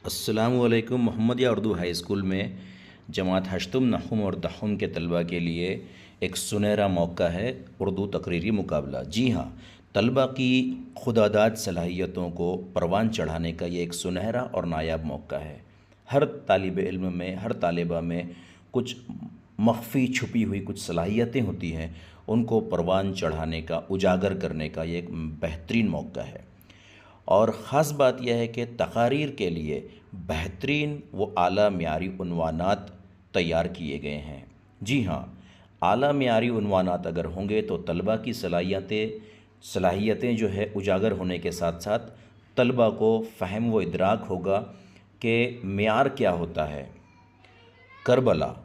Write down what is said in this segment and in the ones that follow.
अस्सलामुअलैकुम। Mohammadia Urdu high school में जमात हश्तुम नहुम और दहुम के तलबा के लिए एक सुनहरा मौका है उर्दू तकरीरी मुकाबला। जी हाँ, तलबा की खुदादाद सलाहियतों को परवान चढ़ाने का ये एक सुनहरा और नायाब मौका है। हर तालिब इल्म में, हर तालिबा में कुछ मख्फ़ी छुपी हुई कुछ सलाहियतें होती हैं, उनको परवान चढ़ाने का, उजागर करने का ये एक बेहतरीन मौका है। और ख़ास बात यह है कि तकारीर के लिए बेहतरीन व आला मियारी उन्वानात तैयार किए गए हैं। जी हाँ, आला मियारी उन्वानात अगर होंगे तो तलबा की सलाहियतें जो है उजागर होने के साथ साथ तलबा को फ़हम व इदराक होगा कि मियार क्या होता है। करबला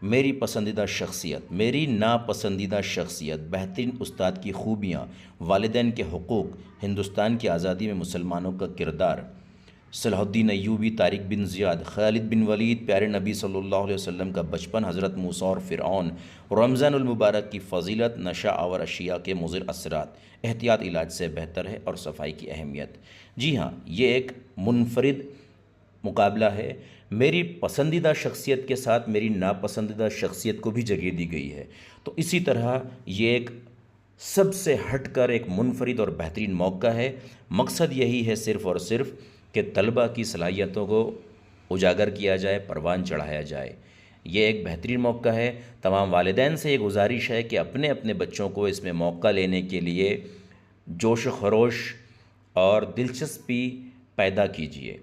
मेरी पसंदीदा शख्सियत, मेरी नापसंदीदा शख्सियत, बेहतरीन उस्ताद की खूबियाँ, वालिदैन के हुकूक़, हिंदुस्तान की आज़ादी में मुसलमानों का किरदार, Salahuddin Ayyubi, Tariq bin Ziyad, Khalid bin Walid, प्यारे नबी सल्लल्लाहु अलैहि वसल्लम का बचपन, हज़रत मूसा और फ़िरऔन, रमज़ानुल मुबारक की फ़जीलत, नशा आवर अशिया के मुज़िर असरात, एहतियात इलाज से बेहतर है और सफाई की अहमियत। जी हाँ, ये एक मुनफरिद मुकाबला है। मेरी पसंदीदा शख्सियत के साथ मेरी नापसंदीदा शख्सियत को भी जगह दी गई है। तो इसी तरह ये एक सबसे हटकर एक मुनफरिद और बेहतरीन मौका है। मकसद यही है सिर्फ़ और सिर्फ कि तलबा की सलाहियतों को उजागर किया जाए, परवान चढ़ाया जाए। ये एक बेहतरीन मौका है। तमाम वालिदैन से ये गुजारिश है कि अपने अपने बच्चों को इसमें मौका लेने के लिए जोश व खरोश और दिलचस्पी पैदा कीजिए।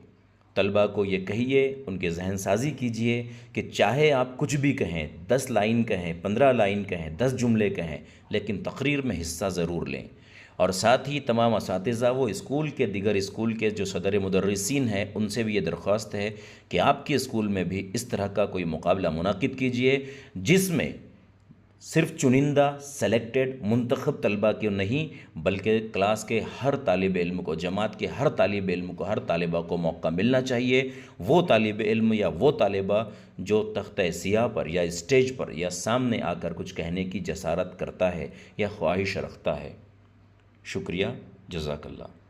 तलबा को ये कहिए, उनके जहन साजी कीजिए कि चाहे आप कुछ भी कहें, 10 लाइन कहें, 15 लाइन कहें, 10 जुमले कहें, लेकिन तकरीर में हिस्सा ज़रूर लें। और साथ ही तमाम असातिज़ा व स्कूल के दिगर स्कूल के जो सदर मुदर्रिसीन हैं, उनसे भी ये दरख्वास्त है कि आपके स्कूल में भी इस तरह का कोई मुकाबला मुनाकिद कीजिए, जिसमें सिर्फ चुनिंदा सेलेक्टेड मुंतखब तलबा के नहीं, बल्कि क्लास के हर तालिब इल्म को, जमात के हर तालिब इल्म को, हर तालिबा को मौका मिलना चाहिए। वो तालिब इल्म या वो तालिबा जो तख्ते सियाह पर या स्टेज पर या सामने आकर कुछ कहने की जसारत करता है या ख्वाहिश रखता है। शुक्रिया, जज़ाकल्लाह।